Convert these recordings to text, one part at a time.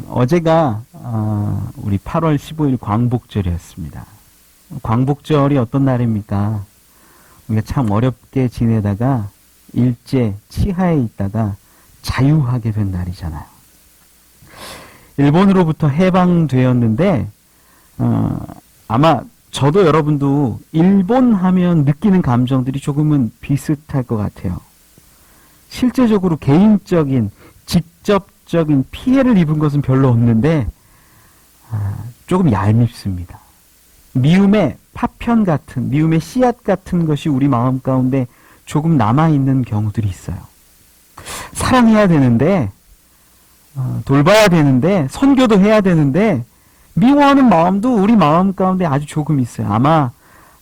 어제가 우리 8월 15일 광복절이었습니다. 광복절이 어떤 날입니까? 우리가 참 어렵게 지내다가 일제 치하에 있다가 자유하게 된 날이잖아요. 일본으로부터 해방되었는데 아마 저도 여러분도 일본 하면 느끼는 감정들이 조금은 비슷할 것 같아요. 실제적으로 개인적인 직접적인 피해를 입은 것은 별로 없는데 조금 얄밉습니다. 미움의 파편 같은, 미움의 씨앗 같은 것이 우리 마음 가운데 조금 남아있는 경우들이 있어요. 사랑해야 되는데, 돌봐야 되는데, 선교도 해야 되는데, 미워하는 마음도 우리 마음 가운데 아주 조금 있어요. 아마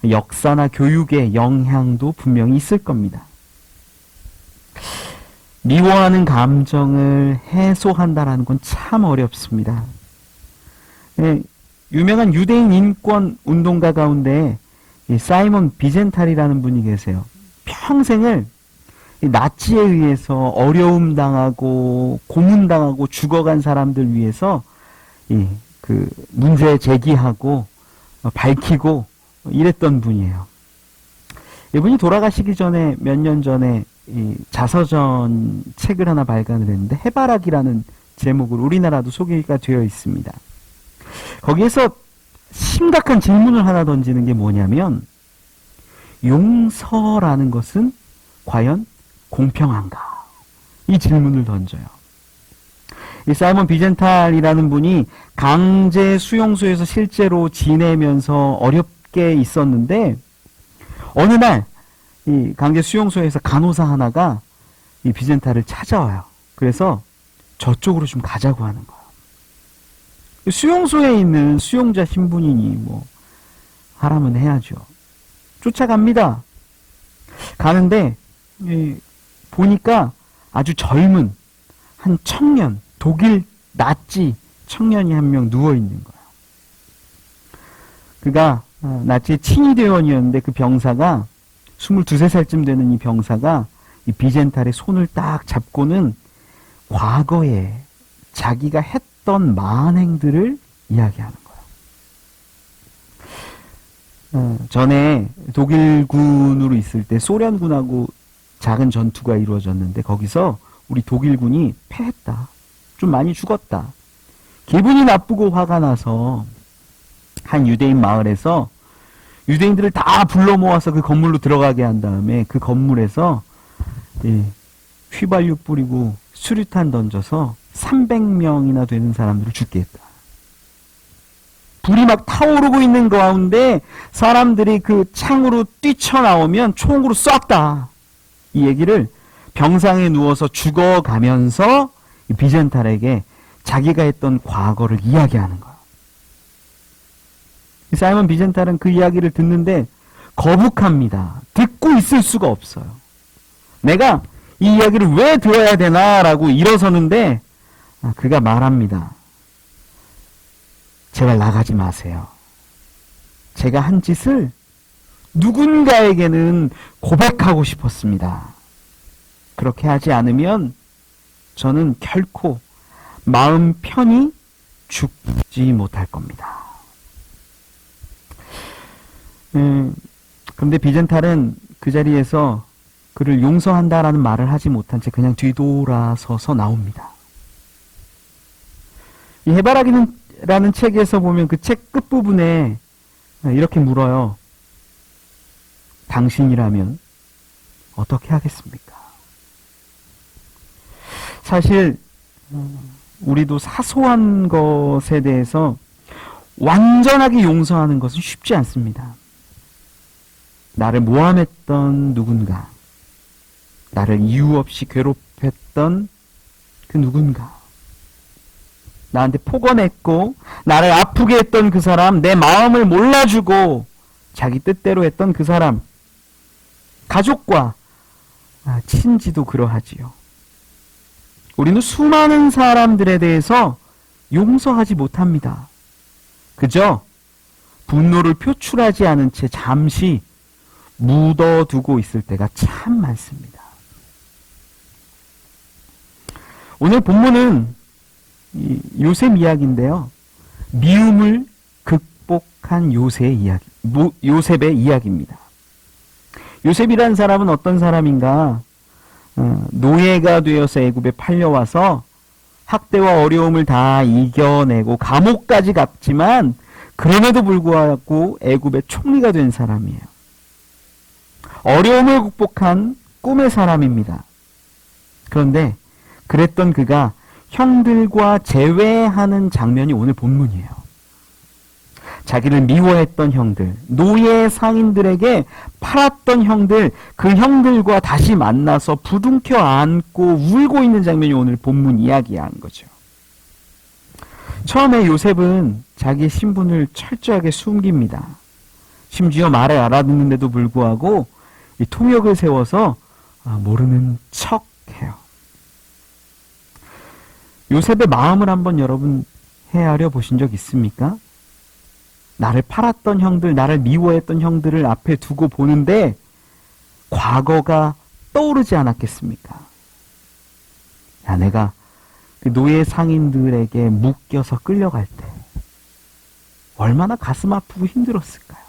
역사나 교육의 영향도 분명히 있을 겁니다. 미워하는 감정을 해소한다는 건 참 어렵습니다. 유명한 유대인 인권 운동가 가운데 사이먼 비젠탈이라는 분이 계세요. 평생을 나치에 의해서 어려움 당하고 고문당하고 죽어간 사람들 위해서 그 문제 제기하고 밝히고 이랬던 분이에요. 이분이 돌아가시기 전에 몇 년 전에 이 자서전 책을 하나 발간을 했는데 해바라기라는 제목으로 우리나라도 소개가 되어 있습니다. 거기에서 심각한 질문을 하나 던지는 게 뭐냐면 용서라는 것은 과연 공평한가? 이 질문을 던져요. 이 사이먼 비젠탈이라는 분이 강제 수용소에서 실제로 지내면서 어렵게 있었는데 어느 날 이 강제 수용소에서 간호사 하나가 이 비젠탈을 찾아와요. 그래서 저쪽으로 좀 가자고 하는 거예요. 수용소에 있는 수용자 신분이니 뭐 하라면 해야죠. 쫓아갑니다. 가는데 보니까 아주 젊은 한 청년, 독일 나치 청년이 한 명 누워 있는 거예요. 그가 나치의 친위대원이었는데 그 병사가 22~23살쯤 되는 이 병사가 이 비젠탈의 손을 딱 잡고는 과거에 자기가 했던 만행들을 이야기하는 거예요. 전에 독일군으로 있을 때 소련군하고 작은 전투가 이루어졌는데 거기서 우리 독일군이 패했다. 좀 많이 죽었다. 기분이 나쁘고 화가 나서 한 유대인 마을에서 유대인들을 다 불러 모아서 그 건물로 들어가게 한 다음에 그 건물에서 휘발유 뿌리고 수류탄 던져서 300명이나 되는 사람들을 죽게 했다. 불이 막 타오르고 있는 가운데 사람들이 그 창으로 뛰쳐나오면 총으로 쐈다. 이 얘기를 병상에 누워서 죽어가면서 비젠탈에게 자기가 했던 과거를 이야기하는 거예요. 사이먼 비젠탈은 그 이야기를 듣는데 거북합니다. 듣고 있을 수가 없어요. 내가 이 이야기를 왜 들어야 되나라고 일어서는데 그가 말합니다. 제발 나가지 마세요. 제가 한 짓을 누군가에게는 고백하고 싶었습니다. 그렇게 하지 않으면 저는 결코 마음 편히 죽지 못할 겁니다. 그런데 비젠탈은 그 자리에서 그를 용서한다라는 말을 하지 못한 채 그냥 뒤돌아서서 나옵니다. 이 해바라기라는 책에서 보면 그 책 끝부분에 이렇게 물어요. 당신이라면 어떻게 하겠습니까? 사실 우리도 사소한 것에 대해서 완전하게 용서하는 것은 쉽지 않습니다. 나를 모함했던 누군가, 나를 이유 없이 괴롭혔던 그 누군가, 나한테 폭언했고 나를 아프게 했던 그 사람, 내 마음을 몰라주고 자기 뜻대로 했던 그 사람, 가족과 친지도 그러하지요. 우리는 수많은 사람들에 대해서 용서하지 못합니다. 그저 분노를 표출하지 않은 채 잠시 묻어두고 있을 때가 참 많습니다. 오늘 본문은 이 요셉 이야기인데요. 미움을 극복한 요셉의 이야기입니다. 요셉이라는 사람은 어떤 사람인가? 노예가 되어서 애굽에 팔려와서 학대와 어려움을 다 이겨내고 감옥까지 갔지만 그럼에도 불구하고 애굽의 총리가 된 사람이에요. 어려움을 극복한 꿈의 사람입니다. 그런데 그랬던 그가 형들과 재회하는 장면이 오늘 본문이에요. 자기를 미워했던 형들, 노예 상인들에게 팔았던 형들, 그 형들과 다시 만나서 부둥켜 안고 울고 있는 장면이 오늘 본문 이야기한 거죠. 처음에 요셉은 자기의 신분을 철저하게 숨깁니다. 심지어 말을 알아듣는데도 불구하고 이 통역을 세워서 모르는 척해요. 요셉의 마음을 한번 여러분 헤아려 보신 적 있습니까? 나를 팔았던 형들, 나를 미워했던 형들을 앞에 두고 보는데 과거가 떠오르지 않았겠습니까? 야, 내가 그 노예 상인들에게 묶여서 끌려갈 때 얼마나 가슴 아프고 힘들었을까요?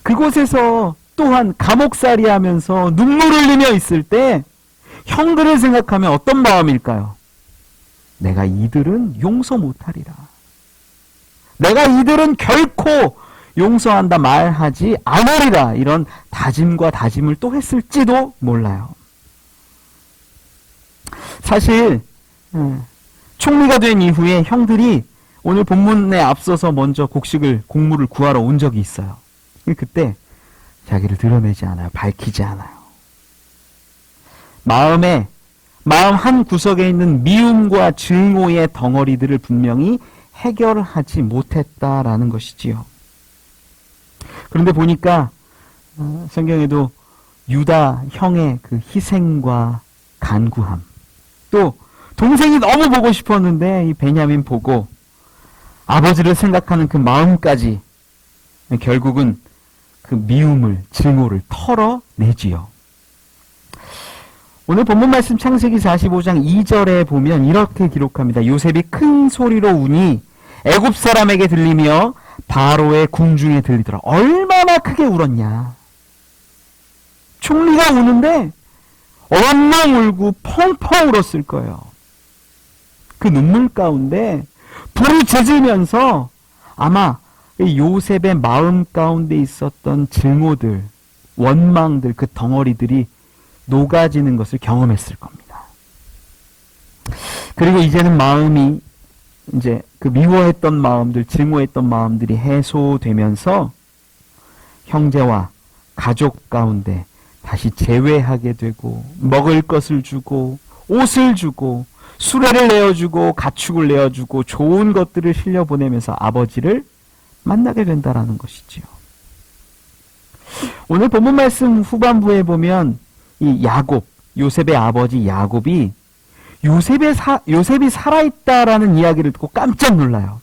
그곳에서 또한 감옥살이 하면서 눈물을 흘리며 있을 때 형들을 생각하면 어떤 마음일까요? 내가 이들은 용서 못하리라. 내가 이들은 결코 용서한다 말하지 않으리라. 이런 다짐과 다짐을 또 했을지도 몰라요. 사실 총리가 된 이후에 형들이 오늘 본문에 앞서서 먼저 곡물을 구하러 온 적이 있어요. 그때 자기를 드러내지 않아요. 밝히지 않아요. 마음 한 구석에 있는 미움과 증오의 덩어리들을 분명히 해결하지 못했다라는 것이지요. 그런데 보니까 성경에도 유다 형의 그 희생과 간구함, 또 동생이 너무 보고 싶었는데 이 베냐민 보고 아버지를 생각하는 그 마음까지 결국은 그 미움을, 증오를 털어내지요. 오늘 본문 말씀 창세기 45장 2절에 보면 이렇게 기록합니다. 요셉이 큰 소리로 우니 애굽 사람에게 들리며 바로의 궁중에 들리더라. 얼마나 크게 울었냐. 총리가 우는데 엉엉 울고 펑펑 울었을 거예요. 그 눈물 가운데 불이 짖으면서 아마 요셉의 마음 가운데 있었던 증오들, 원망들, 그 덩어리들이 녹아지는 것을 경험했을 겁니다. 그리고 이제는 마음이 이제 그 미워했던 마음들, 증오했던 마음들이 해소되면서 형제와 가족 가운데 다시 재회하게 되고 먹을 것을 주고 옷을 주고 수레를 내어주고 가축을 내어주고 좋은 것들을 실려보내면서 아버지를 만나게 된다라는 것이지요. 오늘 본문 말씀 후반부에 보면 이 요셉의 아버지 야곱이 요셉이 살아있다라는 이야기를 듣고 깜짝 놀라요.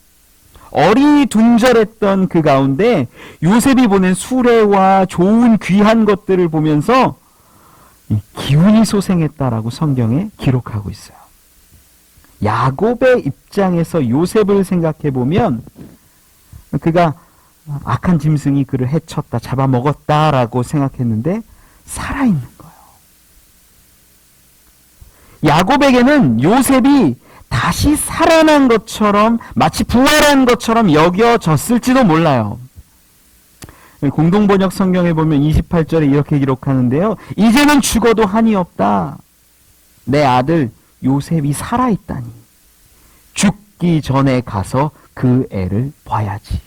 어리둥절했던 그 가운데 요셉이 보낸 수레와 좋은 귀한 것들을 보면서 기운이 솟행했다라고 성경에 기록하고 있어요. 야곱의 입장에서 요셉을 생각해 보면 그가 악한 짐승이 그를 해쳤다, 잡아먹었다라고 생각했는데 살아있는 거예요. 야곱에게는 요셉이 다시 살아난 것처럼, 마치 부활한 것처럼 여겨졌을지도 몰라요. 공동번역 성경에 보면 28절에 이렇게 기록하는데요. 이제는 죽어도 한이 없다. 내 아들 요셉이 살아있다니. 죽기 전에 가서 그 애를 봐야지.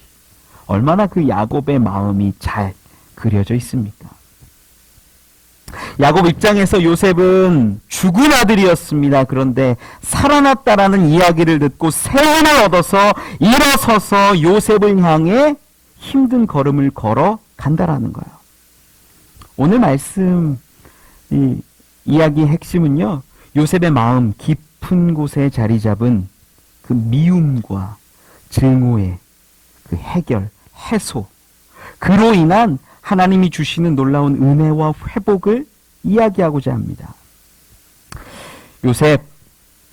얼마나 그 야곱의 마음이 잘 그려져 있습니까? 야곱 입장에서 요셉은 죽은 아들이었습니다. 그런데 살아났다라는 이야기를 듣고 새 힘을 얻어서 일어서서 요셉을 향해 힘든 걸음을 걸어 간다라는 거예요. 오늘 말씀 이야기의 핵심은요, 요셉의 마음 깊은 곳에 자리 잡은 그 미움과 증오의 그 해결, 해소, 그로 인한 하나님이 주시는 놀라운 은혜와 회복을 이야기하고자 합니다. 요셉,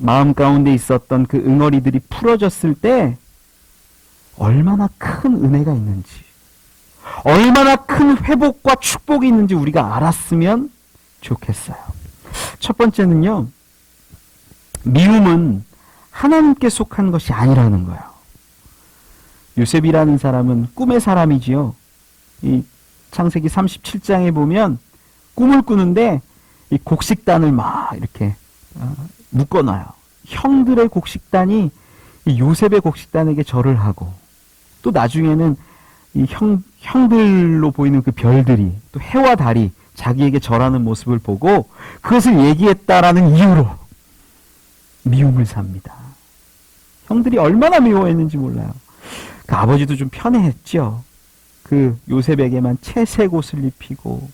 마음 가운데 있었던 그 응어리들이 풀어졌을 때 얼마나 큰 은혜가 있는지, 얼마나 큰 회복과 축복이 있는지 우리가 알았으면 좋겠어요. 첫 번째는요, 미움은 하나님께 속한 것이 아니라는 거예요. 요셉이라는 사람은 꿈의 사람이지요. 이 창세기 37장에 보면 꿈을 꾸는데 이 곡식단을 막 이렇게 묶어놔요. 형들의 곡식단이 이 요셉의 곡식단에게 절을 하고, 또 나중에는 이 형들로 보이는 그 별들이 또 해와 달이 자기에게 절하는 모습을 보고 그것을 얘기했다라는 이유로 미움을 삽니다. 형들이 얼마나 미워했는지 몰라요. 그 아버지도 좀 편애했죠. 그 요셉에게만 채색 옷을 입히고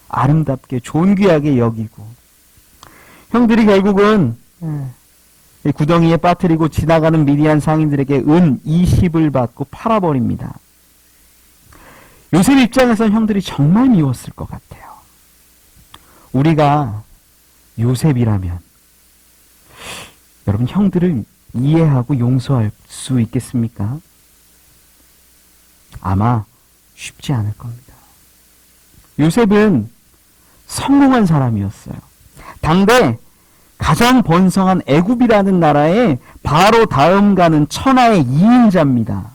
아름답게 존귀하게 여기고, 형들이 결국은 이 구덩이에 빠뜨리고 지나가는 미디안 상인들에게 은 20을 받고 팔아버립니다. 요셉 입장에선 형들이 정말 미웠을 것 같아요. 우리가 요셉이라면 여러분, 형들을 이해하고 용서할 수 있겠습니까? 아마 쉽지 않을 겁니다. 요셉은 성공한 사람이었어요. 당대 가장 번성한 애굽이라는 나라에 바로 다음 가는 천하의 2인자입니다.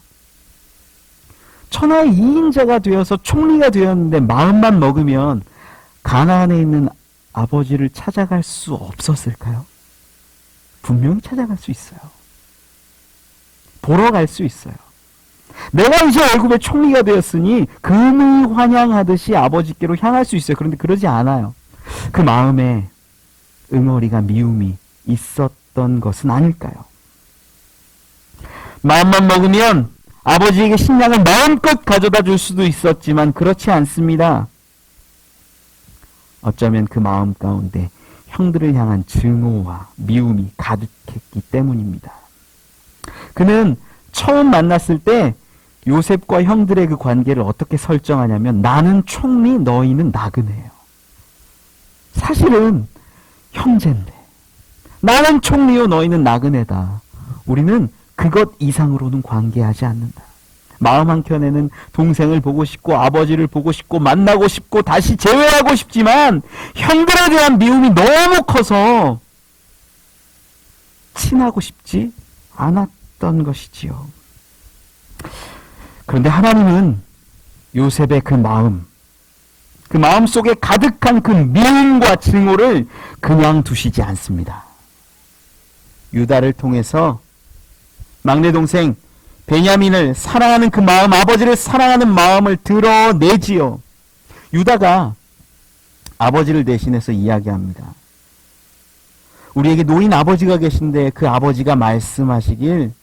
천하의 2인자가 되어서 총리가 되었는데 마음만 먹으면 가나안에 있는 아버지를 찾아갈 수 없었을까요? 분명히 찾아갈 수 있어요. 보러 갈 수 있어요. 내가 이제 애굽의 총리가 되었으니 금이 환영하듯이 아버지께로 향할 수 있어요. 그런데 그러지 않아요. 그 마음에 응어리가, 미움이 있었던 것은 아닐까요? 마음만 먹으면 아버지에게 식량을 마음껏 가져다 줄 수도 있었지만 그렇지 않습니다. 어쩌면 그 마음 가운데 형들을 향한 증오와 미움이 가득했기 때문입니다. 그는 처음 만났을 때 요셉과 형들의 그 관계를 어떻게 설정하냐면, 나는 총리, 너희는 나그네예요. 사실은 형제인데, 나는 총리요, 너희는 나그네다. 우리는 그것 이상으로는 관계하지 않는다. 마음 한켠에는 동생을 보고 싶고 아버지를 보고 싶고 만나고 싶고 다시 재회하고 싶지만 형들에 대한 미움이 너무 커서 친하고 싶지 않았던 것이지요. 그런데 하나님은 요셉의 그 마음 속에 가득한 그 미움과 증오를 그냥 두시지 않습니다. 유다를 통해서 막내 동생 베냐민을 사랑하는 그 마음, 아버지를 사랑하는 마음을 드러내지요. 유다가 아버지를 대신해서 이야기합니다. 우리에게 노인 아버지가 계신데 그 아버지가 말씀하시길,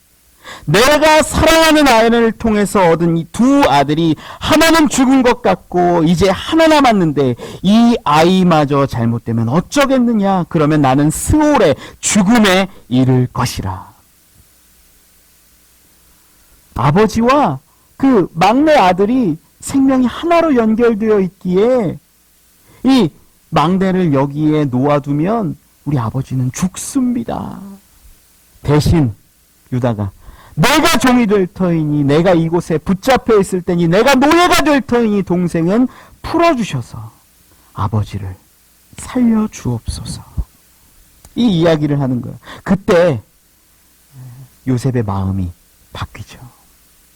내가 사랑하는 아이를 통해서 얻은 이 두 아들이 하나는 죽은 것 같고 이제 하나 남았는데 이 아이마저 잘못되면 어쩌겠느냐. 그러면 나는 스올의 죽음에 이를 것이라. 아버지와 그 막내 아들이 생명이 하나로 연결되어 있기에 이 막내를 여기에 놓아두면 우리 아버지는 죽습니다. 대신 유다가, 내가 종이 될 터이니, 내가 이곳에 붙잡혀 있을 테니, 내가 노예가 될 터이니 동생은 풀어주셔서 아버지를 살려주옵소서. 이 이야기를 하는 거예요. 그때 요셉의 마음이 바뀌죠.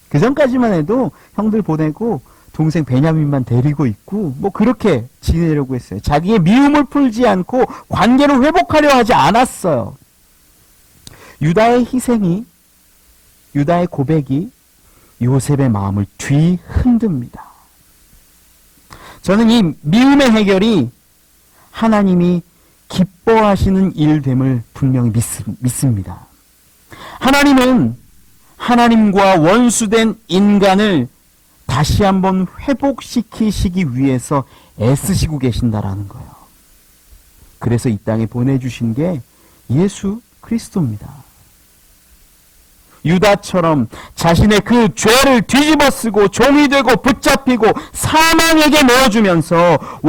그 전까지만 해도 형들 보내고 동생 베냐민만 데리고 있고 뭐 그렇게 지내려고 했어요. 자기의 미움을 풀지 않고 관계를 회복하려 하지 않았어요. 유다의 희생이, 유다의 고백이 요셉의 마음을 뒤흔듭니다. 저는 이 미움의 해결이 하나님이 기뻐하시는 일됨을 분명히 믿습니다. 하나님은 하나님과 원수된 인간을 다시 한번 회복시키시기 위해서 애쓰시고 계신다라는 거예요. 그래서 이 땅에 보내주신 게 예수 그리스도입니다. 유다처럼 자신의 그 죄를 뒤집어쓰고 종이 되고 붙잡히고 사망에게 넣어주면서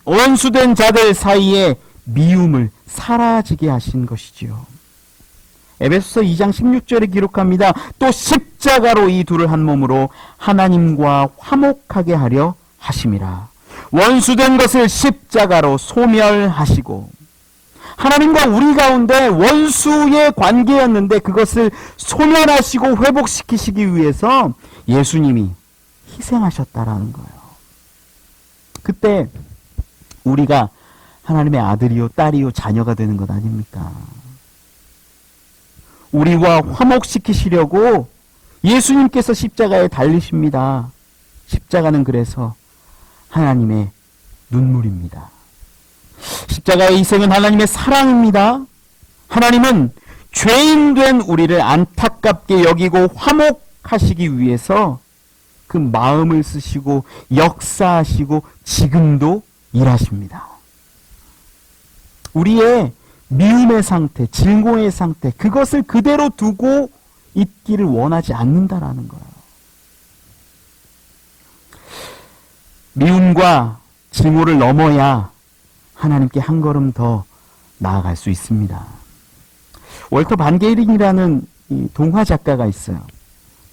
원수된 자들 사이에 미움을 사라지게 하신 것이지요. 에베소서 2장 16절에 기록합니다. 또 십자가로 이 둘을 한 몸으로 하나님과 화목하게 하려 하심이라. 원수된 것을 십자가로 소멸하시고, 하나님과 우리 가운데 원수의 관계였는데 그것을 소멸하시고 회복시키시기 위해서 예수님이 희생하셨다라는 거예요. 그때 우리가 하나님의 아들이요 딸이요 자녀가 되는 것 아닙니까? 우리와 화목시키시려고 예수님께서 십자가에 달리십니다. 십자가는 그래서 하나님의 눈물입니다. 십자가의 희생은 하나님의 사랑입니다. 하나님은 죄인 된 우리를 안타깝게 여기고 화목하시기 위해서 그 마음을 쓰시고 역사하시고 지금도 일하십니다. 우리의 미움의 상태, 증오의 상태, 그것을 그대로 두고 있기를 원하지 않는다라는 거예요. 미움과 증오를 넘어야 하나님께 한 걸음 더 나아갈 수 있습니다. 월터 반게이린이라는 이 동화 작가가 있어요.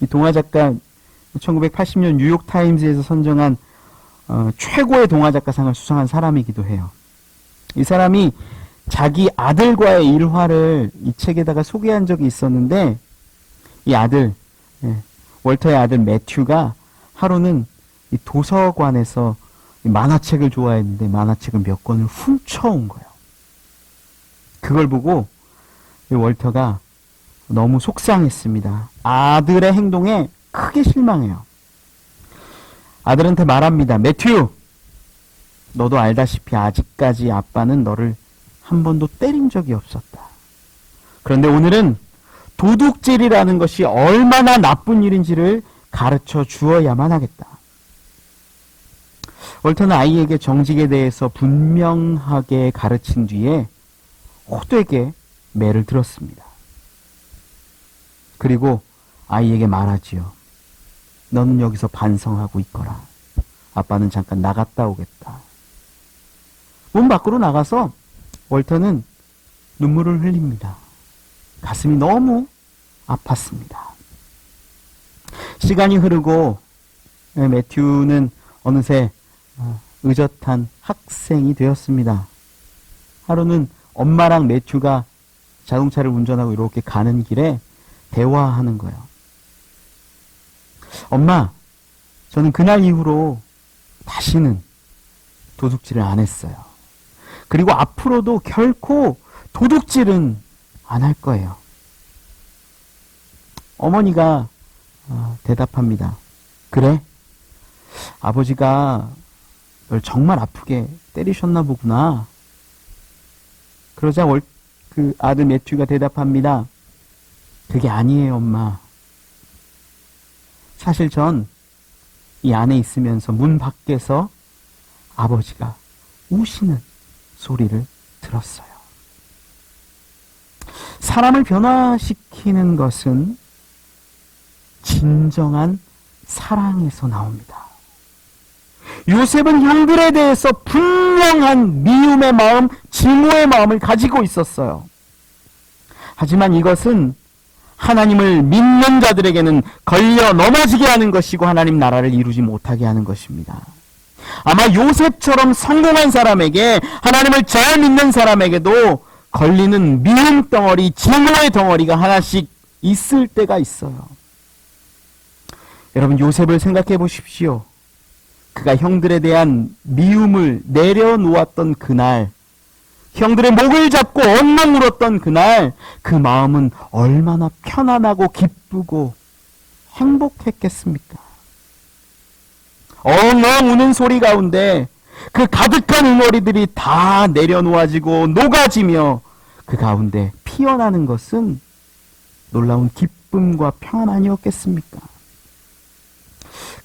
이 동화 작가 1980년 뉴욕타임즈에서 선정한 최고의 동화 작가상을 수상한 사람이기도 해요. 이 사람이 자기 아들과의 일화를 이 책에다가 소개한 적이 있었는데, 이 아들, 월터의 아들 매튜가 하루는 이 도서관에서 만화책을 좋아했는데 만화책을 몇 권을 훔쳐온 거예요. 그걸 보고 월터가 너무 속상했습니다. 아들의 행동에 크게 실망해요. 아들한테 말합니다. 매튜, 너도 알다시피 아직까지 아빠는 너를 한 번도 때린 적이 없었다. 그런데 오늘은 도둑질이라는 것이 얼마나 나쁜 일인지를 가르쳐 주어야만 하겠다. 월터는 아이에게 정직에 대해서 분명하게 가르친 뒤에 호되게 매를 들었습니다. 그리고 아이에게 말하지요. 너는 여기서 반성하고 있거라. 아빠는 잠깐 나갔다 오겠다. 문 밖으로 나가서 월터는 눈물을 흘립니다. 가슴이 너무 아팠습니다. 시간이 흐르고 매튜는 어느새 의젓한 학생이 되었습니다. 하루는 엄마랑 매튜가 자동차를 운전하고 이렇게 가는 길에 대화하는 거예요. 엄마, 저는 그날 이후로 다시는 도둑질을 안 했어요. 그리고 앞으로도 결코 도둑질은 안 할 거예요. 어머니가 대답합니다. 그래? 아버지가 널 정말 아프게 때리셨나 보구나. 그러자 그 아들 매튜가 대답합니다. 그게 아니에요, 엄마. 사실 전 이 안에 있으면서 문 밖에서 아버지가 우시는 소리를 들었어요. 사람을 변화시키는 것은 진정한 사랑에서 나옵니다. 요셉은 형들에 대해서 분명한 미움의 마음, 증오의 마음을 가지고 있었어요. 하지만 이것은 하나님을 믿는 자들에게는 걸려 넘어지게 하는 것이고 하나님 나라를 이루지 못하게 하는 것입니다. 아마 요셉처럼 성공한 사람에게, 하나님을 잘 믿는 사람에게도 걸리는 미움 덩어리, 증오의 덩어리가 하나씩 있을 때가 있어요. 여러분, 요셉을 생각해 보십시오. 그가 형들에 대한 미움을 내려놓았던 그날, 형들의 목을 잡고 엉엉 울었던 그날, 그 마음은 얼마나 편안하고 기쁘고 행복했겠습니까? 엉엉 우는 소리 가운데 그 가득한 응어리들이 다 내려놓아지고 녹아지며 그 가운데 피어나는 것은 놀라운 기쁨과 평안 아니었겠습니까?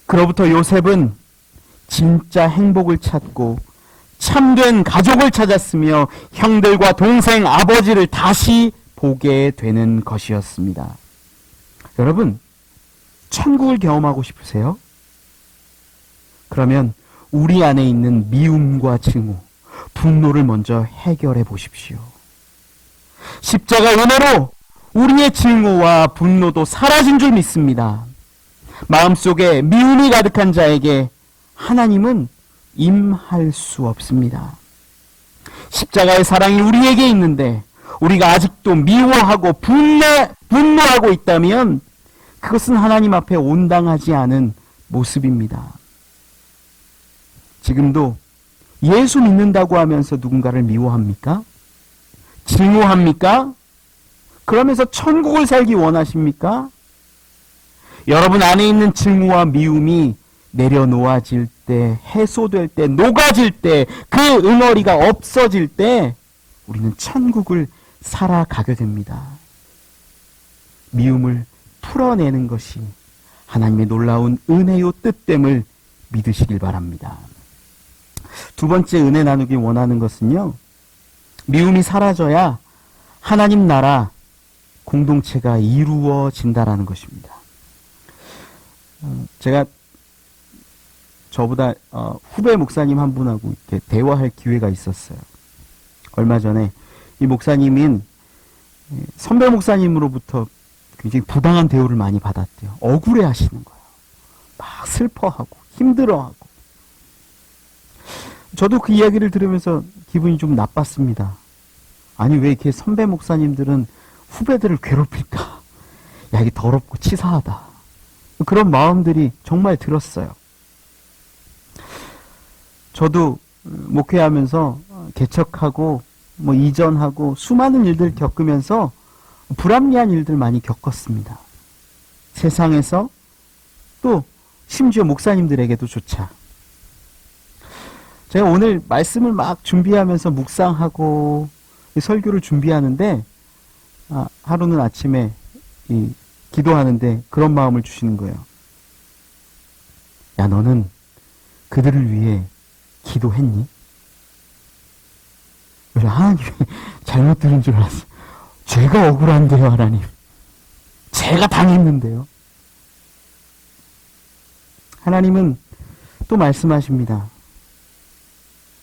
그로부터 요셉은 진짜 행복을 찾고 참된 가족을 찾았으며 형들과 동생, 아버지를 다시 보게 되는 것이었습니다. 여러분, 천국을 경험하고 싶으세요? 그러면 우리 안에 있는 미움과 증오, 분노를 먼저 해결해 보십시오. 십자가 은혜로 우리의 증오와 분노도 사라진 줄 믿습니다. 마음속에 미움이 가득한 자에게 하나님은 임할 수 없습니다. 십자가의 사랑이 우리에게 있는데 우리가 아직도 미워하고 분노하고 있다면 그것은 하나님 앞에 온당하지 않은 모습입니다. 지금도 예수 믿는다고 하면서 누군가를 미워합니까? 증오합니까? 그러면서 천국을 살기 원하십니까? 여러분 안에 있는 증오와 미움이 내려놓아질 때, 해소될 때, 녹아질 때, 그 응어리가 없어질 때 우리는 천국을 살아가게 됩니다. 미움을 풀어내는 것이 하나님의 놀라운 은혜요 뜻됨을 믿으시길 바랍니다. 두 번째 은혜 나누기 원하는 것은요, 미움이 사라져야 하나님 나라 공동체가 이루어진다라는 것입니다. 제가 저보다 후배 목사님 한 분하고 이렇게 대화할 기회가 있었어요. 얼마 전에 이 목사님인 선배 목사님으로부터 굉장히 부당한 대우를 많이 받았대요. 억울해 하시는 거예요. 막 슬퍼하고 힘들어하고. 저도 그 이야기를 들으면서 기분이 좀 나빴습니다. 아니 왜 이렇게 선배 목사님들은 후배들을 괴롭힐까? 야, 이게 더럽고 치사하다. 그런 마음들이 정말 들었어요. 저도 목회하면서 개척하고 이전하고 수많은 일들 겪으면서 불합리한 일들 많이 겪었습니다. 세상에서 또 심지어 목사님들에게도 조차. 제가 오늘 말씀을 막 준비하면서 묵상하고 설교를 준비하는데 하루는 아침에 기도하는데 그런 마음을 주시는 거예요. 야, 너는 그들을 위해 기도했니? 그래서 하나님이 잘못 들은 줄 알았어요. 제가 억울한데요, 하나님. 제가 당했는데요. 하나님은 또 말씀하십니다.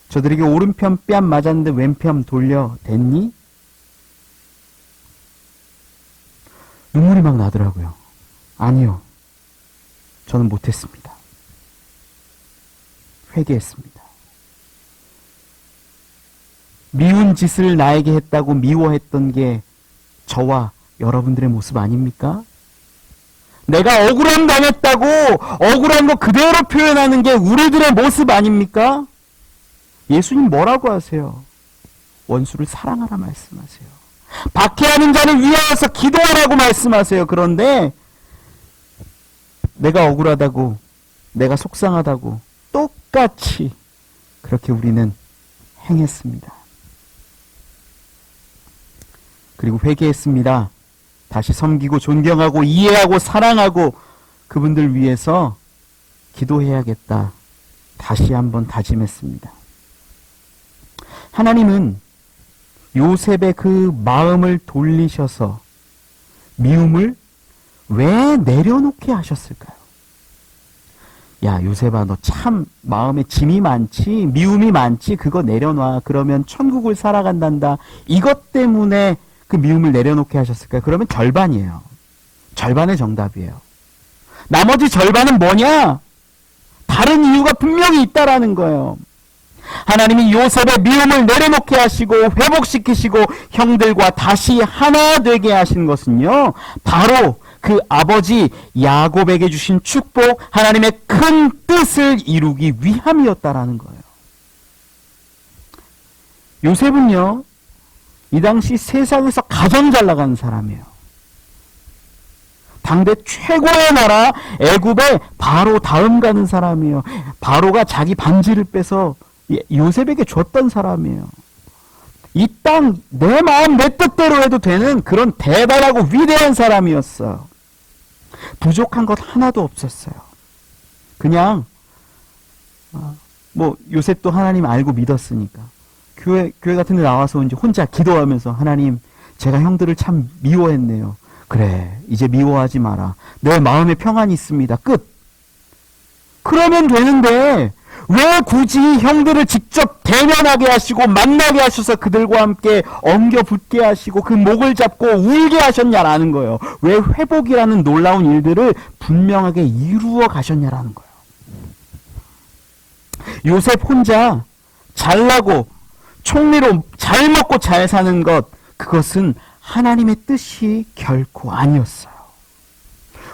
저들에게 오른편 뺨 맞았는데 왼편 돌려 댔니? 눈물이 막 나더라고요. 아니요. 저는 못했습니다. 회개했습니다. 미운 짓을 나에게 했다고 미워했던 게 저와 여러분들의 모습 아닙니까? 내가 억울함 당했다고 억울한 거 그대로 표현하는 게 우리들의 모습 아닙니까? 예수님 뭐라고 하세요? 원수를 사랑하라 말씀하세요. 박해하는 자를 위하여서 기도하라고 말씀하세요. 그런데 내가 억울하다고, 내가 속상하다고 똑같이 그렇게 우리는 행했습니다. 그리고 회개했습니다. 다시 섬기고 존경하고 이해하고 사랑하고 그분들 위해서 기도해야겠다. 다시 한번 다짐했습니다. 하나님은 요셉의 그 마음을 돌리셔서 미움을 왜 내려놓게 하셨을까요? 야, 요셉아, 너 참 마음에 짐이 많지, 미움이 많지, 그거 내려놔. 그러면 천국을 살아간단다. 이것 때문에 그 미움을 내려놓게 하셨을까요? 그러면 절반이에요. 절반의 정답이에요. 나머지 절반은 뭐냐? 다른 이유가 분명히 있다라는 거예요. 하나님이 요셉의 미움을 내려놓게 하시고 회복시키시고 형들과 다시 하나 되게 하신 것은요, 바로 그 아버지 야곱에게 주신 축복, 하나님의 큰 뜻을 이루기 위함이었다라는 거예요. 요셉은요, 이 당시 세상에서 가장 잘 나가는 사람이에요. 당대 최고의 나라 애굽의 바로 다음 가는 사람이에요. 바로가 자기 반지를 빼서 요셉에게 줬던 사람이에요. 이 땅 내 마음 내 뜻대로 해도 되는 그런 대단하고 위대한 사람이었어요. 부족한 것 하나도 없었어요. 그냥 요셉도 하나님 알고 믿었으니까 교회 같은 데 나와서 이제 혼자 기도하면서 하나님, 제가 형들을 참 미워했네요. 그래, 이제 미워하지 마라. 내 마음에 평안이 있습니다. 끝. 그러면 되는데 왜 굳이 형들을 직접 대면하게 하시고 만나게 하셔서 그들과 함께 엉겨 붙게 하시고 그 목을 잡고 울게 하셨냐라는 거예요. 왜 회복이라는 놀라운 일들을 분명하게 이루어 가셨냐라는 거예요. 요셉 혼자 잘나고 총리로 잘 먹고 잘 사는 것, 그것은 하나님의 뜻이 결코 아니었어요.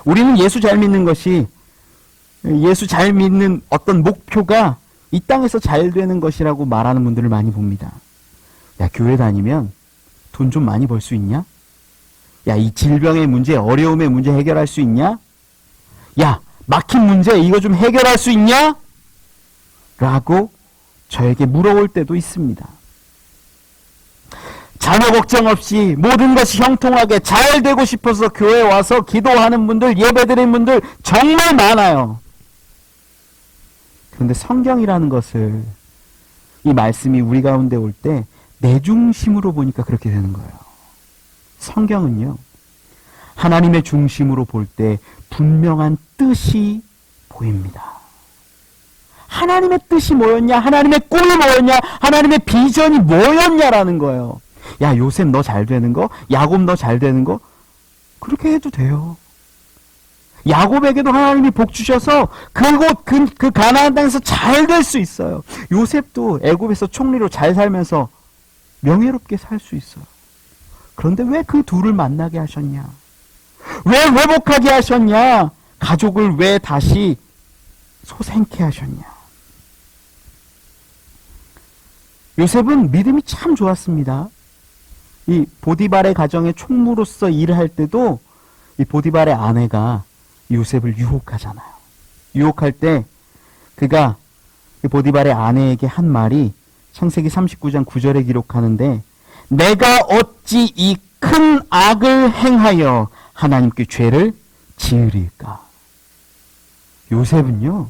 우리는 예수 잘 믿는 것이, 예수 잘 믿는 어떤 목표가 이 땅에서 잘 되는 것이라고 말하는 분들을 많이 봅니다. 야, 교회 다니면 돈 좀 많이 벌 수 있냐? 야, 이 질병의 문제, 어려움의 문제 해결할 수 있냐? 야, 막힌 문제 이거 좀 해결할 수 있냐? 라고 저에게 물어올 때도 있습니다. 자녀 걱정 없이 모든 것이 형통하게 잘 되고 싶어서 교회에 와서 기도하는 분들, 예배드리는 분들 정말 많아요. 그런데 성경이라는 것을, 이 말씀이 우리 가운데 올 때 내 중심으로 보니까 그렇게 되는 거예요. 성경은요, 하나님의 중심으로 볼 때 분명한 뜻이 보입니다. 하나님의 뜻이 뭐였냐? 하나님의 꿈이 뭐였냐? 하나님의 비전이 뭐였냐라는 거예요. 야, 요셉 너 잘 되는 거? 야곱 너 잘 되는 거? 그렇게 해도 돼요. 야곱에게도 하나님이 복 주셔서 그곳 그 가나안 땅에서 잘 될 수 있어요. 요셉도 애굽에서 총리로 잘 살면서 명예롭게 살 수 있어요. 그런데 왜 그 둘을 만나게 하셨냐? 왜 회복하게 하셨냐? 가족을 왜 다시 소생케 하셨냐? 요셉은 믿음이 참 좋았습니다. 이 보디발의 가정의 총무로서 일을 할 때도 이 보디발의 아내가 요셉을 유혹하잖아요. 유혹할 때 그가 보디발의 아내에게 한 말이 창세기 39장 9절에 기록하는데, 내가 어찌 이 큰 악을 행하여 하나님께 죄를 지으리까? 요셉은요,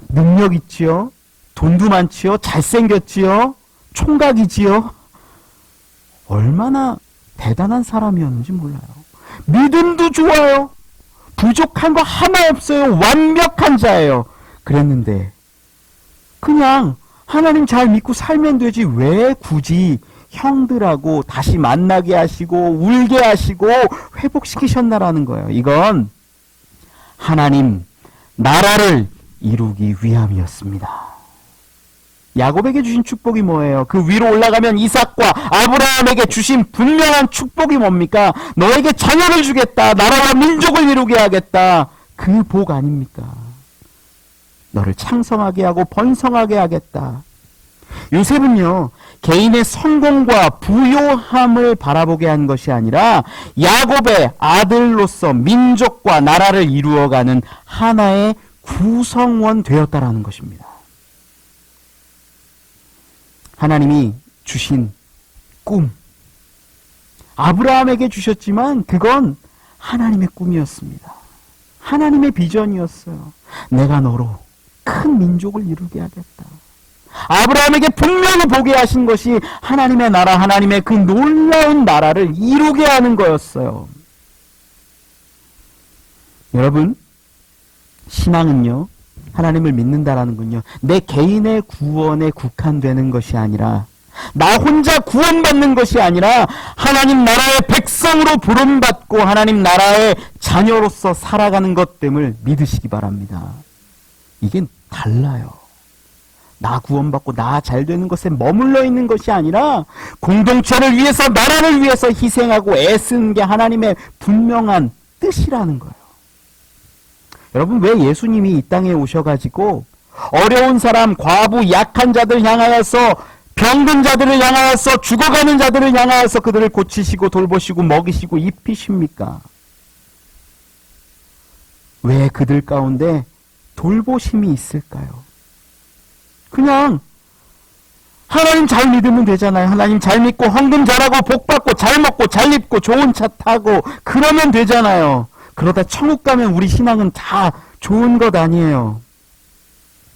능력 있지요, 돈도 많지요, 잘생겼지요, 총각이지요. 얼마나 대단한 사람이었는지 몰라요. 믿음도 좋아요. 부족한 거 하나 없어요. 완벽한 자예요. 그랬는데 그냥 하나님 잘 믿고 살면 되지 왜 굳이 형들하고 다시 만나게 하시고 울게 하시고 회복시키셨나라는 거예요. 이건 하나님 나라를 이루기 위함이었습니다. 야곱에게 주신 축복이 뭐예요? 그 위로 올라가면 이삭과 아브라함에게 주신 분명한 축복이 뭡니까? 너에게 자녀를 주겠다. 나라와 민족을 이루게 하겠다. 그 복 아닙니까? 너를 창성하게 하고 번성하게 하겠다. 요셉은요, 개인의 성공과 부요함을 바라보게 한 것이 아니라 야곱의 아들로서 민족과 나라를 이루어가는 하나의 구성원 되었다라는 것입니다. 하나님이 주신 꿈, 아브라함에게 주셨지만 그건 하나님의 꿈이었습니다. 하나님의 비전이었어요. 내가 너로 큰 민족을 이루게 하겠다. 아브라함에게 분명히 보게 하신 것이 하나님의 나라, 하나님의 그 놀라운 나라를 이루게 하는 거였어요. 여러분, 신앙은요, 하나님을 믿는다라는 군요, 내 개인의 구원에 국한되는 것이 아니라, 나 혼자 구원받는 것이 아니라 하나님 나라의 백성으로 부름받고 하나님 나라의 자녀로서 살아가는 것 됨을 믿으시기 바랍니다. 이게 달라요. 나 구원받고 나 잘되는 것에 머물러 있는 것이 아니라 공동체를 위해서, 나라를 위해서 희생하고 애쓰는 게 하나님의 분명한 뜻이라는 거예요. 여러분, 왜 예수님이 이 땅에 오셔가지고 어려운 사람, 과부, 약한 자들 향하여서, 병든 자들을 향하여서, 죽어가는 자들을 향하여서 그들을 고치시고 돌보시고 먹이시고 입히십니까? 왜 그들 가운데 돌보심이 있을까요? 그냥 하나님 잘 믿으면 되잖아요. 하나님 잘 믿고 헌금 잘하고 복 받고 잘 먹고 잘 입고 좋은 차 타고 그러면 되잖아요. 그러다 천국 가면 우리 신앙은 다 좋은 것 아니에요.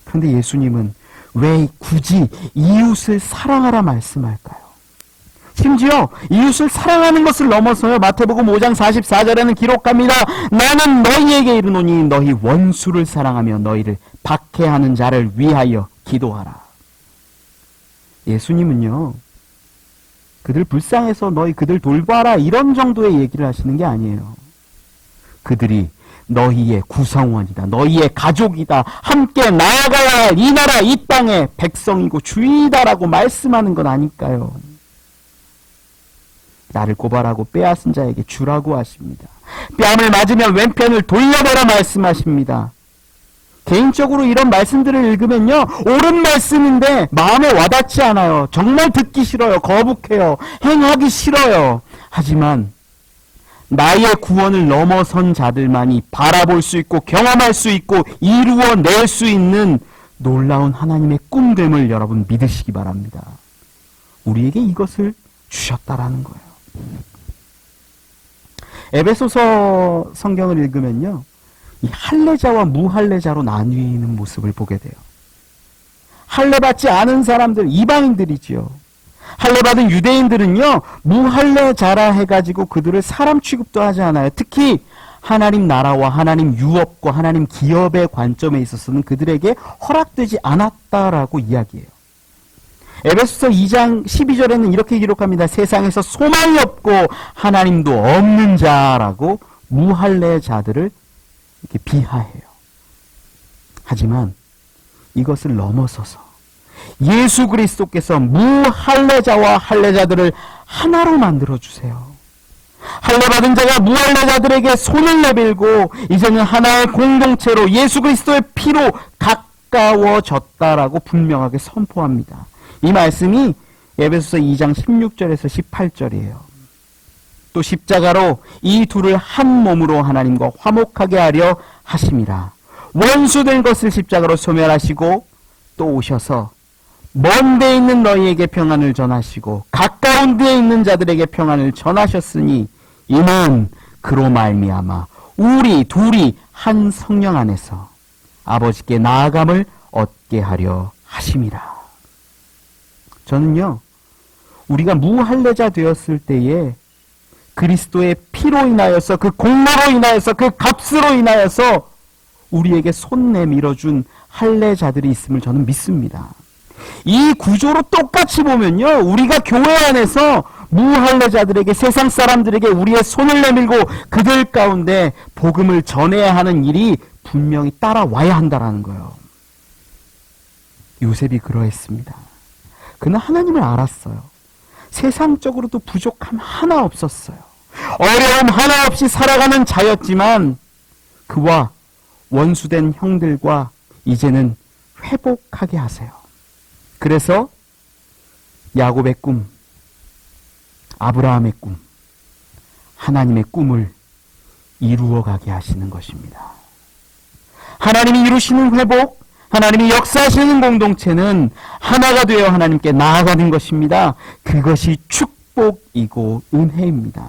그런데 예수님은 왜 굳이 이웃을 사랑하라 말씀할까요? 심지어 이웃을 사랑하는 것을 넘어서요. 마태복음 5장 44절에는 기록합니다. 나는 너희에게 이르노니 너희 원수를 사랑하며 너희를 박해하는 자를 위하여 기도하라. 예수님은요, 그들 불쌍해서 너희 그들 돌봐라 이런 정도의 얘기를 하시는 게 아니에요. 그들이 너희의 구성원이다. 너희의 가족이다. 함께 나아가야 할 이 나라 이 땅의 백성이고 주인이다라고 말씀하는 건 아닐까요? 나를 고발하고 빼앗은 자에게 주라고 하십니다. 뺨을 맞으면 왼편을 돌려보라 말씀하십니다. 개인적으로 이런 말씀들을 읽으면요, 옳은 말씀인데 마음에 와닿지 않아요. 정말 듣기 싫어요. 거북해요. 행하기 싫어요. 하지만 나의 구원을 넘어선 자들만이 바라볼 수 있고 경험할 수 있고 이루어낼 수 있는 놀라운 하나님의 꿈됨을 여러분 믿으시기 바랍니다. 우리에게 이것을 주셨다라는 거예요. 에베소서 성경을 읽으면요, 이 할례자와 무할례자로 나뉘는 모습을 보게 돼요. 할례받지 않은 사람들, 이방인들이지요. 할례받은 유대인들은요, 무할례자라 해가지고 그들을 사람 취급도 하지 않아요. 특히 하나님 나라와 하나님 유업과 하나님 기업의 관점에 있어서는 그들에게 허락되지 않았다라고 이야기해요. 에베소서 2장 12절에는 이렇게 기록합니다. 세상에서 소망이 없고 하나님도 없는 자라고 무할례자들을 이렇게 비하해요. 하지만 이것을 넘어서서 예수 그리스도께서 무할례자와 할례자들을 하나로 만들어주세요. 할례받은 자가 무할례자들에게 손을 내밀고 이제는 하나의 공동체로 예수 그리스도의 피로 가까워졌다라고 분명하게 선포합니다. 이 말씀이 에베소서 2장 16절에서 18절이에요. 또 십자가로 이 둘을 한 몸으로 하나님과 화목하게 하려 하심이라. 원수된 것을 십자가로 소멸하시고 또 오셔서 먼 데 있는 너희에게 평안을 전하시고 가까운 데에 있는 자들에게 평안을 전하셨으니 이는 그로 말미암아 우리 둘이 한 성령 안에서 아버지께 나아감을 얻게 하려 하심이라. 저는요, 우리가 무할례자 되었을 때에 그리스도의 피로 인하여서 그 공로로 인하여서 그 값으로 인하여서 우리에게 손 내밀어준 할례자들이 있음을 저는 믿습니다. 이 구조로 똑같이 보면요, 우리가 교회 안에서 무할례자들에게, 세상 사람들에게 우리의 손을 내밀고 그들 가운데 복음을 전해야 하는 일이 분명히 따라와야 한다라는 거예요. 요셉이 그러했습니다. 그는 하나님을 알았어요. 세상적으로도 부족함 하나 없었어요. 어려움 하나 없이 살아가는 자였지만 그와 원수된 형들과 이제는 회복하게 하세요. 그래서 야곱의 꿈, 아브라함의 꿈, 하나님의 꿈을 이루어가게 하시는 것입니다. 하나님이 이루시는 회복, 하나님이 역사하시는 공동체는 하나가 되어 하나님께 나아가는 것입니다. 그것이 축복이고 은혜입니다.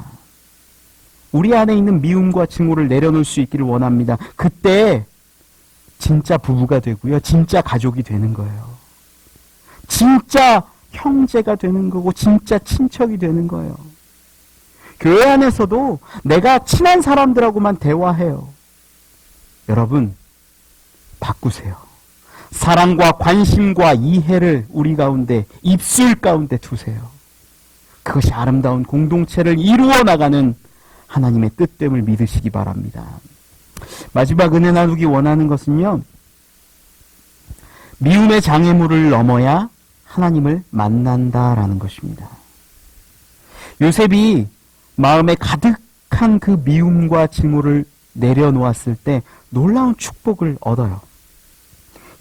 우리 안에 있는 미움과 증오를 내려놓을 수 있기를 원합니다. 그때 진짜 부부가 되고요, 진짜 가족이 되는 거예요. 진짜 형제가 되는 거고 진짜 친척이 되는 거예요. 교회 안에서도 내가 친한 사람들하고만 대화해요. 여러분, 바꾸세요. 사랑과 관심과 이해를 우리 가운데, 입술 가운데 두세요. 그것이 아름다운 공동체를 이루어 나가는 하나님의 뜻됨을 믿으시기 바랍니다. 마지막 은혜 나누기 원하는 것은요, 미움의 장애물을 넘어야 하나님을 만난다라는 것입니다. 요셉이 마음에 가득한 그 미움과 증오를 내려놓았을 때 놀라운 축복을 얻어요.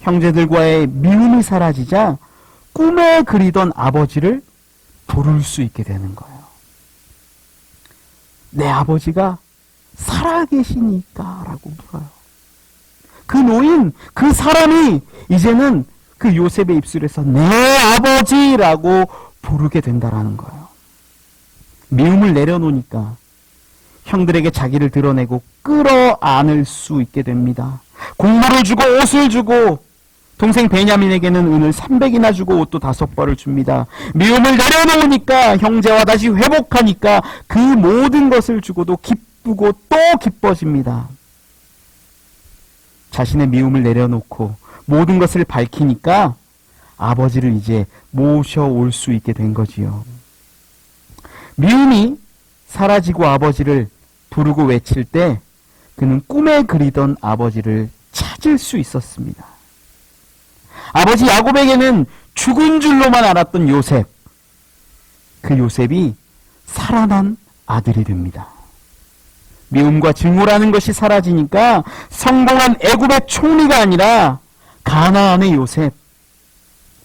형제들과의 미움이 사라지자 꿈에 그리던 아버지를 부를 수 있게 되는 거예요. 내 아버지가 살아계시니까 라고 물어요. 그 노인, 그 사람이 이제는 그 요셉의 입술에서 내 아버지라고 부르게 된다라는 거예요. 미움을 내려놓으니까 형들에게 자기를 드러내고 끌어안을 수 있게 됩니다. 공부를 주고 옷을 주고 동생 베냐민에게는 은을 300이나 주고 옷도 5벌을 줍니다. 미움을 내려놓으니까, 형제와 다시 회복하니까 그 모든 것을 주고도 기쁘고 또 기뻐집니다. 자신의 미움을 내려놓고 모든 것을 밝히니까 아버지를 이제 모셔올 수 있게 된 거지요. 미움이 사라지고 아버지를 부르고 외칠 때 그는 꿈에 그리던 아버지를 찾을 수 있었습니다. 아버지 야곱에게는 죽은 줄로만 알았던 요셉, 그 요셉이 살아난 아들이 됩니다. 미움과 증오라는 것이 사라지니까 성공한 애굽의 총리가 아니라 가나안의 요셉,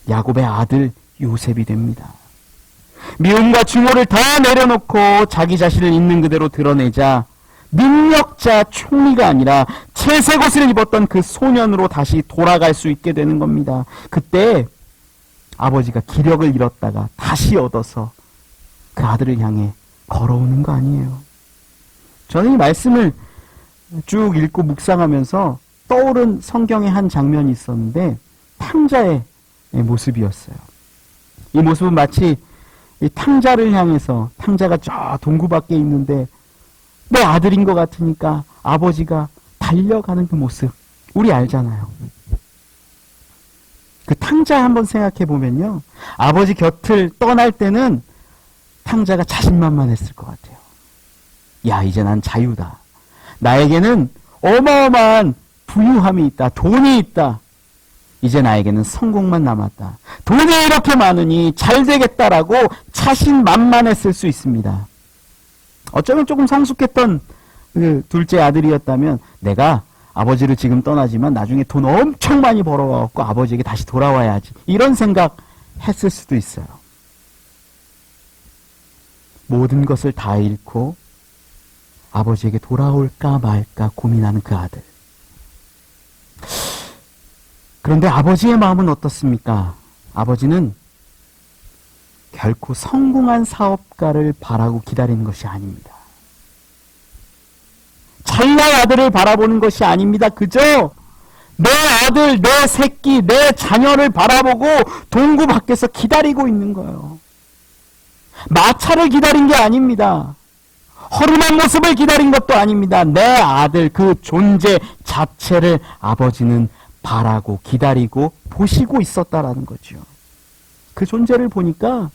야곱의 아들 요셉이 됩니다. 미움과 증오를 다 내려놓고 자기 자신을 있는 그대로 드러내자 능력자 총리가 아니라 채색 옷을 입었던 그 소년으로 다시 돌아갈 수 있게 되는 겁니다. 그때 아버지가 기력을 잃었다가 다시 얻어서 그 아들을 향해 걸어오는 거 아니에요. 저는 이 말씀을 쭉 읽고 묵상하면서 떠오른 성경의 한 장면이 있었는데 탕자의 모습이었어요. 이 모습은 마치 이 탕자를 향해서, 탕자가 저 동구 밖에 있는데 내 아들인 것 같으니까 아버지가 달려가는 그 모습, 우리 알잖아요. 그 탕자 한번 생각해 보면요, 아버지 곁을 떠날 때는 탕자가 자신만만했을 것 같아요. 야, 이제 난 자유다. 나에게는 어마어마한 부유함이 있다. 돈이 있다. 이제 나에게는 성공만 남았다. 돈이 이렇게 많으니 잘 되겠다라고 자신만만했을 수 있습니다. 어쩌면 조금 성숙했던 그 둘째 아들이었다면 내가 아버지를 지금 떠나지만 나중에 돈 엄청 많이 벌어와갖고 아버지에게 다시 돌아와야지, 이런 생각 했을 수도 있어요. 모든 것을 다 잃고 아버지에게 돌아올까 말까 고민하는 그 아들. 그런데 아버지의 마음은 어떻습니까? 아버지는 결코 성공한 사업가를 바라고 기다리는 것이 아닙니다. 잘난 아들을 바라보는 것이 아닙니다. 그저 내 아들, 내 새끼, 내 자녀를 바라보고 동구 밖에서 기다리고 있는 거예요. 마차를 기다린 게 아닙니다. 허름한 모습을 기다린 것도 아닙니다. 내 아들, 그 존재 자체를 아버지는 바라고 기다리고 보시고 있었다라는 거죠. 그 존재를 보니까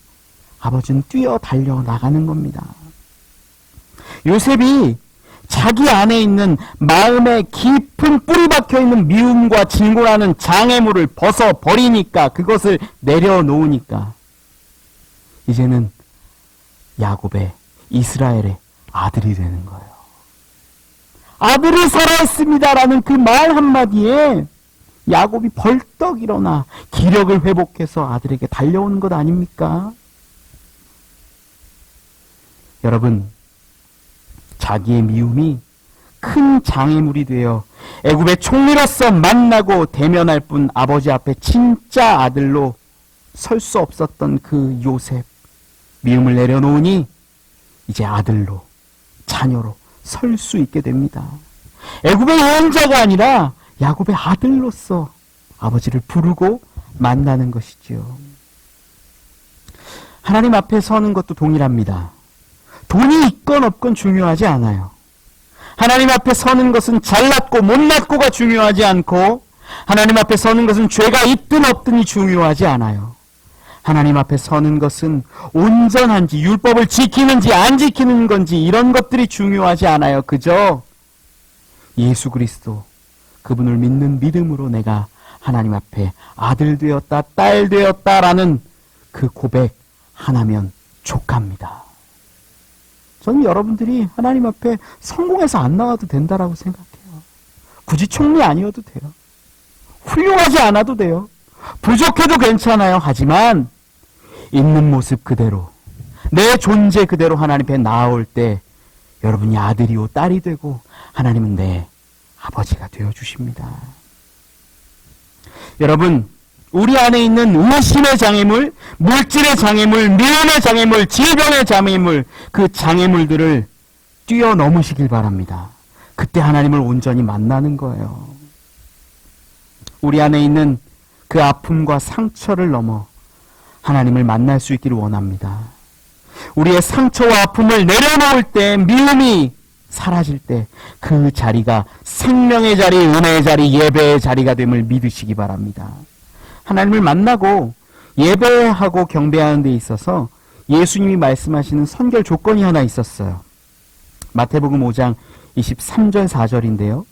아버지는 뛰어 달려 나가는 겁니다. 요셉이 자기 안에 있는 마음에 깊은 뿌리 박혀 있는 미움과 증오라는 장애물을 벗어버리니까, 그것을 내려놓으니까 이제는 야곱의, 이스라엘의 아들이 되는 거예요. 아들이 살아있습니다라는 그 말 한마디에 야곱이 벌떡 일어나 기력을 회복해서 아들에게 달려오는 것 아닙니까? 여러분, 자기의 미움이 큰 장애물이 되어 애굽의 총리로서 만나고 대면할 뿐 아버지 앞에 진짜 아들로 설 수 없었던 그 요셉, 미움을 내려놓으니 이제 아들로, 자녀로 설 수 있게 됩니다. 애굽의 여행자가 아니라 야곱의 아들로서 아버지를 부르고 만나는 것이지요. 하나님 앞에 서는 것도 동일합니다. 돈이 있건 없건 중요하지 않아요. 하나님 앞에 서는 것은 잘났고 못났고가 중요하지 않고, 하나님 앞에 서는 것은 죄가 있든 없든이 중요하지 않아요. 하나님 앞에 서는 것은 온전한지, 율법을 지키는지 안 지키는 건지, 이런 것들이 중요하지 않아요. 그저 예수 그리스도, 그분을 믿는 믿음으로 내가 하나님 앞에 아들 되었다, 딸 되었다라는 그 고백 하나면 족합니다. 저는 여러분들이 하나님 앞에 성공해서 안 나와도 된다라고 생각해요. 굳이 총리 아니어도 돼요. 훌륭하지 않아도 돼요. 부족해도 괜찮아요. 하지만 있는 모습 그대로, 내 존재 그대로 하나님 앞에 나올 때 여러분이 아들이요 딸이 되고 하나님은 내 아버지가 되어주십니다. 여러분, 우리 안에 있는 의심의 장애물, 물질의 장애물, 미움의 장애물, 질병의 장애물, 그 장애물들을 뛰어넘으시길 바랍니다. 그때 하나님을 온전히 만나는 거예요. 우리 안에 있는 그 아픔과 상처를 넘어 하나님을 만날 수 있기를 원합니다. 우리의 상처와 아픔을 내려놓을 때, 미움이 사라질 때 그 자리가 생명의 자리, 은혜의 자리, 예배의 자리가 됨을 믿으시기 바랍니다. 하나님을 만나고 예배하고 경배하는 데 있어서 예수님이 말씀하시는 선결 조건이 하나 있었어요. 마태복음 5장 23절 4절인데요.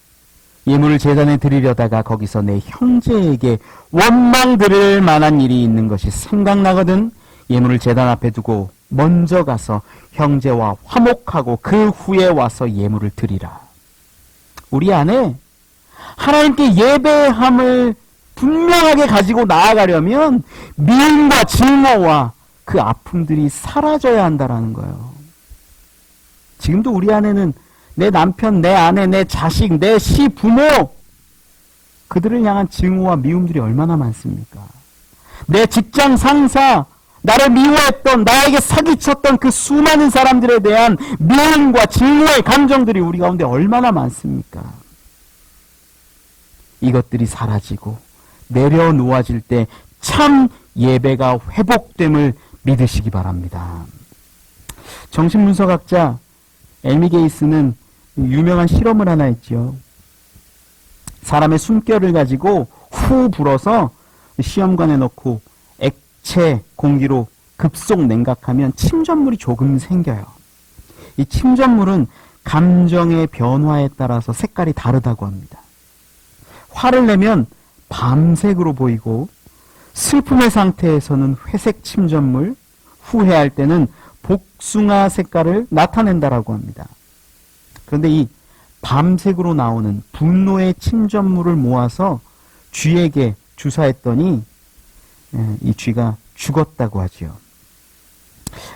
예물을 제단에 드리려다가 거기서 내 형제에게 원망 들을 만한 일이 있는 것이 생각나거든 예물을 제단 앞에 두고 먼저 가서 형제와 화목하고 그 후에 와서 예물을 드리라. 우리 안에 하나님께 예배함을 분명하게 가지고 나아가려면 미움과 증오와 그 아픔들이 사라져야 한다라는 거예요. 지금도 우리 안에는 내 남편, 내 아내, 내 자식, 내 시부모, 그들을 향한 증오와 미움들이 얼마나 많습니까? 내 직장 상사, 나를 미워했던, 나에게 사기쳤던 그 수많은 사람들에 대한 미움과 증오의 감정들이 우리 가운데 얼마나 많습니까? 이것들이 사라지고 내려놓아질 때 참 예배가 회복됨을 믿으시기 바랍니다. 정신분석학자 엘미 게이스는 유명한 실험을 하나 했죠. 사람의 숨결을 가지고 후 불어서 시험관에 넣고 액체 공기로 급속 냉각하면 침전물이 조금 생겨요. 이 침전물은 감정의 변화에 따라서 색깔이 다르다고 합니다. 화를 내면 밤색으로 보이고 슬픔의 상태에서는 회색 침전물, 후회할 때는 복숭아 색깔을 나타낸다라고 합니다. 그런데 이 밤색으로 나오는 분노의 침전물을 모아서 쥐에게 주사했더니 이 쥐가 죽었다고 하지요.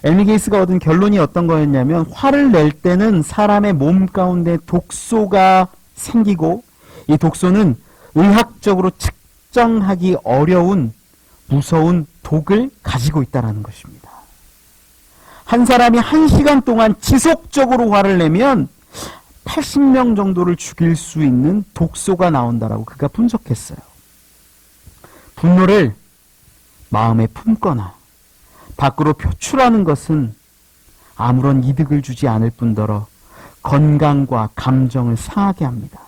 엘미 게이스가 얻은 결론이 어떤 거였냐면 화를 낼 때는 사람의 몸 가운데 독소가 생기고 이 독소는 의학적으로 측정하기 어려운 무서운 독을 가지고 있다는 것입니다. 한 사람이 1시간 동안 지속적으로 화를 내면 80명 정도를 죽일 수 있는 독소가 나온다라고 그가 분석했어요. 분노를 마음에 품거나 밖으로 표출하는 것은 아무런 이득을 주지 않을 뿐더러 건강과 감정을 상하게 합니다.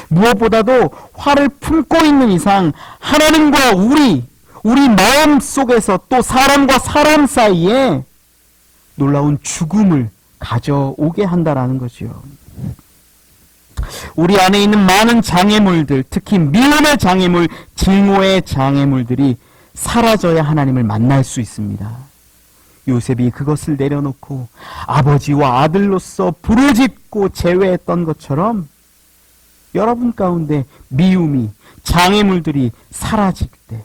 무엇보다도 화를 품고 있는 이상 하나님과 우리 마음 속에서 또 사람과 사람 사이에 놀라운 죽음을 가져오게 한다라는 거지요. 우리 안에 있는 많은 장애물들, 특히 미움의 장애물, 증오의 장애물들이 사라져야 하나님을 만날 수 있습니다. 요셉이 그것을 내려놓고 아버지와 아들로서 부르짖고 제외했던 것처럼 여러분 가운데 미움이, 장애물들이 사라질 때,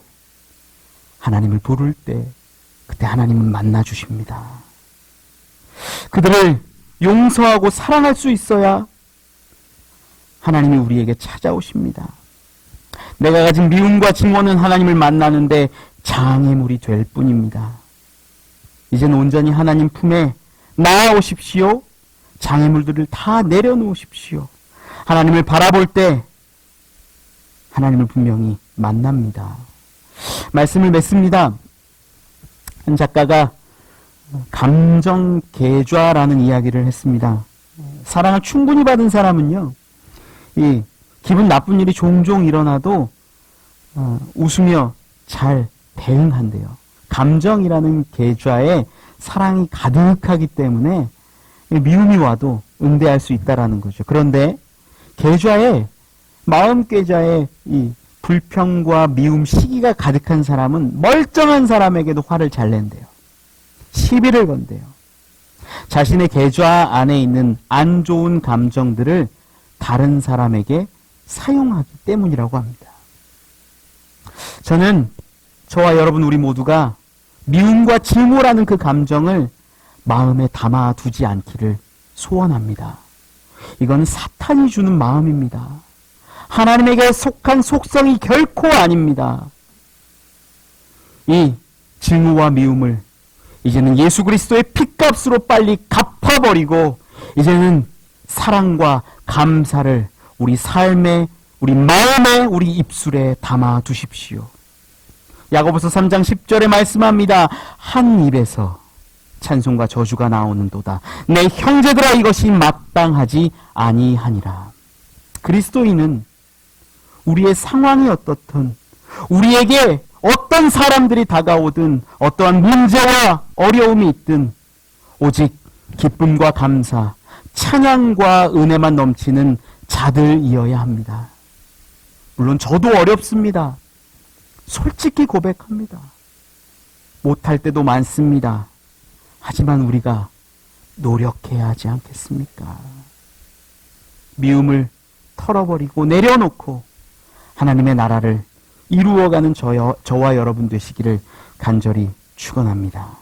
하나님을 부를 때, 그때 하나님은 만나주십니다. 그들을 용서하고 사랑할 수 있어야 하나님이 우리에게 찾아오십니다. 내가 가진 미움과 증오는 하나님을 만나는데 장애물이 될 뿐입니다. 이제는 온전히 하나님 품에 나아오십시오. 장애물들을 다 내려놓으십시오. 하나님을 바라볼 때 하나님을 분명히 만납니다. 말씀을 맺습니다. 한 작가가 감정 계좌라는 이야기를 했습니다. 사랑을 충분히 받은 사람은요, 이 기분 나쁜 일이 종종 일어나도 웃으며 잘 대응한대요. 감정이라는 계좌에 사랑이 가득하기 때문에 미움이 와도 응대할 수 있다라는 거죠. 그런데 계좌에, 마음 계좌에 이 불평과 미움, 시기가 가득한 사람은 멀쩡한 사람에게도 화를 잘 낸대요. 시비를 건대요. 자신의 계좌 안에 있는 안 좋은 감정들을 다른 사람에게 사용하기 때문이라고 합니다. 저는 저와 여러분 우리 모두가 미움과 증오라는 그 감정을 마음에 담아두지 않기를 소원합니다. 이건 사탄이 주는 마음입니다. 하나님에게 속한 속성이 결코 아닙니다. 이 증오와 미움을 이제는 예수 그리스도의 핏값으로 빨리 갚아버리고 이제는 사랑과 감사를 우리 삶의 우리 마음에, 우리 입술에 담아 두십시오. 야고보서 3장 10절에 말씀합니다. 한 입에서 찬송과 저주가 나오는도다. 내 형제들아, 이것이 마땅하지 아니하니라. 그리스도인은 우리의 상황이 어떻든, 우리에게 어떤 사람들이 다가오든, 어떠한 문제와 어려움이 있든 오직 기쁨과 감사, 찬양과 은혜만 넘치는 자들이어야 합니다. 물론 저도 어렵습니다. 솔직히 고백합니다. 못할 때도 많습니다. 하지만 우리가 노력해야 하지 않겠습니까? 미움을 털어버리고 내려놓고 하나님의 나라를 이루어가는 저와 여러분 되시기를 간절히 축원합니다.